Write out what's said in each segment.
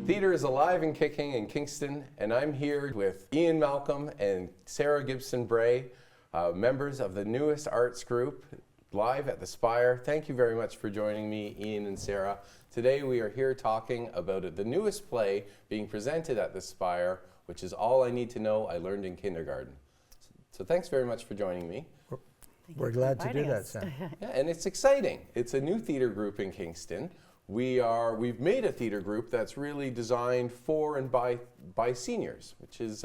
Theater is alive and kicking in Kingston, and I'm here with Ian Malcolm and Sarah Gibson-Bray, members of the newest arts group, live at the Spire. Thank you very much for joining me, Ian and Sarah. Today we are here talking about the newest play being presented at the Spire, which is All I Need to Know I Learned in Kindergarten. So thanks very much for joining me. We're glad to do that, Sam. Yeah, and it's exciting. It's a new theater group in Kingston. We've made a theater group that's really designed for and by seniors, which is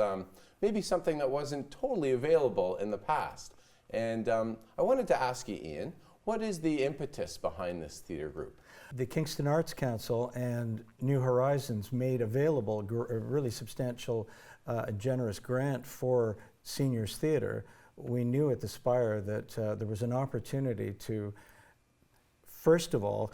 maybe something that wasn't totally available in the past. And I wanted to ask you, Ian, what is the impetus behind this theater group? The Kingston Arts Council and New Horizons made available a really substantial, generous grant for seniors theater. We knew at the Spire that there was an opportunity to, first of all,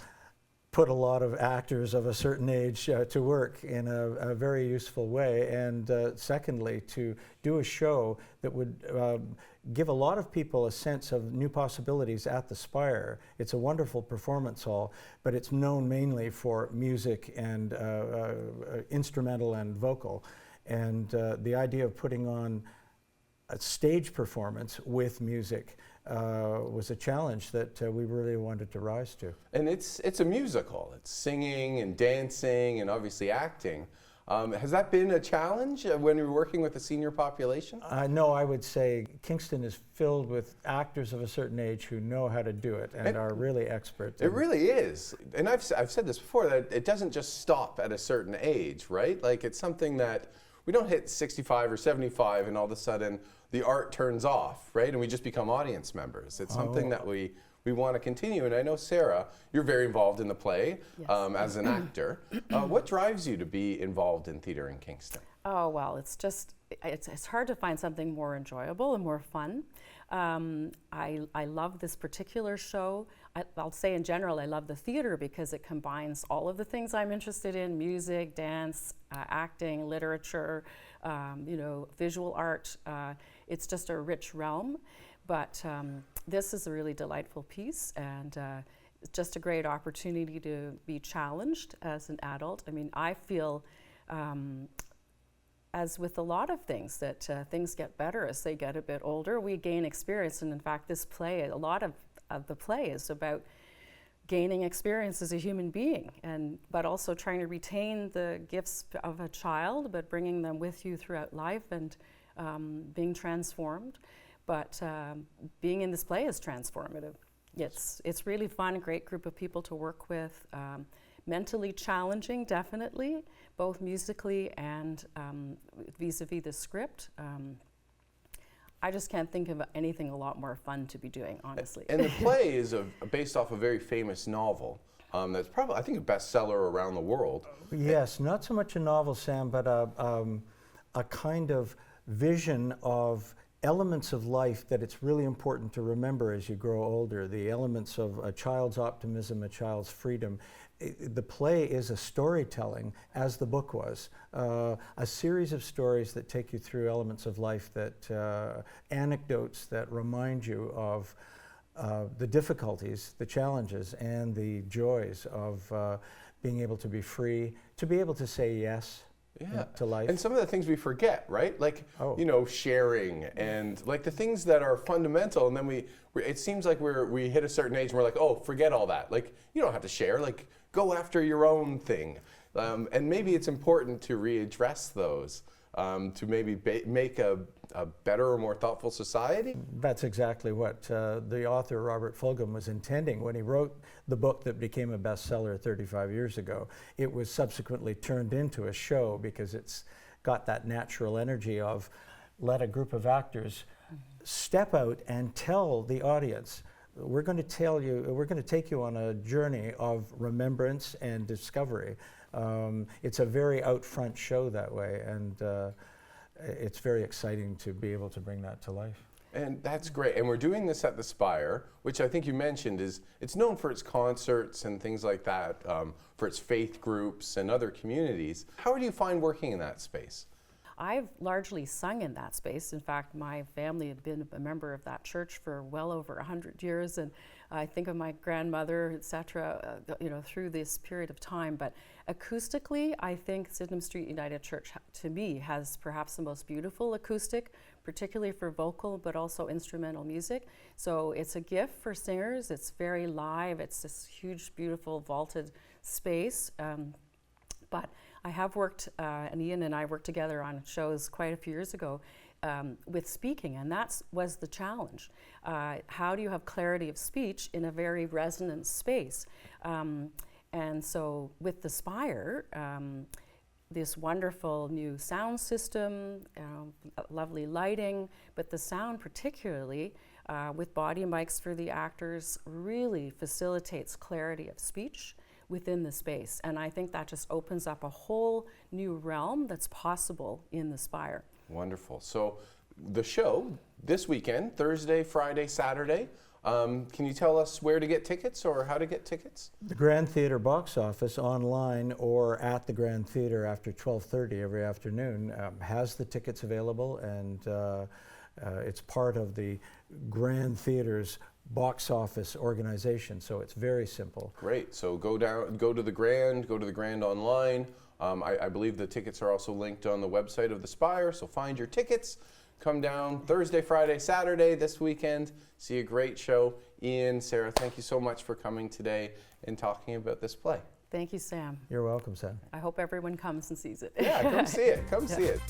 put a lot of actors of a certain age to work in a very useful way, and secondly, to do a show that would give a lot of people a sense of new possibilities at the Spire. It's a wonderful performance hall, but it's known mainly for music and instrumental and vocal. And the idea of putting on a stage performance with music was a challenge that we really wanted to rise to. And it's a musical. It's singing and dancing and obviously acting. Has that been a challenge when you're working with the senior population? No, I would say Kingston is filled with actors of a certain age who know how to do it and are really expert. It really is. And I've said this before, that it doesn't just stop at a certain age, right? Like, it's something that we don't hit 65 or 75 and all of a sudden the art turns off, right? And we just become audience members. It's something that we want to continue. And I know, Sarah, you're very involved in the play. Yes. As an actor. What drives you to be involved in theater in Kingston? Oh, well, it's hard to find something more enjoyable and more fun. I love this particular show. I'll say in general, I love the theater because it combines all of the things I'm interested in: music, dance, acting, literature, visual art. It's just a rich realm, but this is a really delightful piece, and it's just a great opportunity to be challenged as an adult. I mean, I feel, as with a lot of things, that things get better as they get a bit older. We gain experience, and in fact, this play, a lot of the play is about gaining experience as a human being, but also trying to retain the gifts of a child, but bringing them with you throughout life and being transformed. But being in this play is transformative. It's really fun, a great group of people to work with, mentally challenging, definitely, both musically and vis-a-vis the script. I just can't think of anything a lot more fun to be doing, honestly. And the play is based off a very famous novel that's probably, I think, a bestseller around the world. Yes, not so much a novel, Sam, but a kind of vision of elements of life that it's really important to remember as you grow older, the elements of a child's optimism, a child's freedom. The play is a storytelling, as the book was, a series of stories that take you through elements of life, that anecdotes that remind you of the difficulties, the challenges, and the joys of being able to be free, to be able to say yes. Yeah. To life. And some of the things we forget, right? Like, sharing and like the things that are fundamental. And then it seems like we hit a certain age and we're like, oh, forget all that. Like, you don't have to share. Like, go after your own thing. And maybe it's important to readdress those to maybe make a better or more thoughtful society. That's exactly what the author Robert Fulghum was intending when he wrote the book that became a bestseller 35 years ago. It was subsequently turned into a show because it's got that natural energy of let a group of actors step out and tell the audience, we're going to take you on a journey of remembrance and discovery. It's a very out front show that way, and it's very exciting to be able to bring that to life. And that's great. And we're doing this at the Spire, which I think you mentioned it's known for its concerts and things like that, for its faith groups and other communities. How do you find working in that space? I've largely sung in that space. In fact, my family had been a member of that church for well over 100 years, and I think of my grandmother, etc., through this period of time. But acoustically, I think Sydenham Street United Church, to me, has perhaps the most beautiful acoustic, particularly for vocal, but also instrumental music. So it's a gift for singers. It's very live. It's this huge, beautiful, vaulted space. But I have worked, and Ian and I worked together on shows quite a few years ago with speaking, and that was the challenge. How do you have clarity of speech in a very resonant space? And so with the Spire, this wonderful new sound system, lovely lighting, but the sound particularly, with body mics for the actors, really facilitates clarity of speech within the space. And I think that just opens up a whole new realm that's possible in the Spire. Wonderful. So the show this weekend, Thursday, Friday, Saturday, can you tell us where to get tickets or how to get tickets? The Grand Theatre box office online or at the Grand Theatre after 12:30 every afternoon has the tickets available, and it's part of the Grand Theatre's box office organization, so it's very simple. Great. So go to the Grand online. I believe the tickets are also linked on the website of the Spire, so find your tickets. Come down Thursday, Friday, Saturday this weekend. See a great show. Ian, Sarah, thank you so much for coming today and talking about this play. Thank you, Sam. You're welcome, Sam. I hope everyone comes and sees it. Yeah, come see it. Come see it.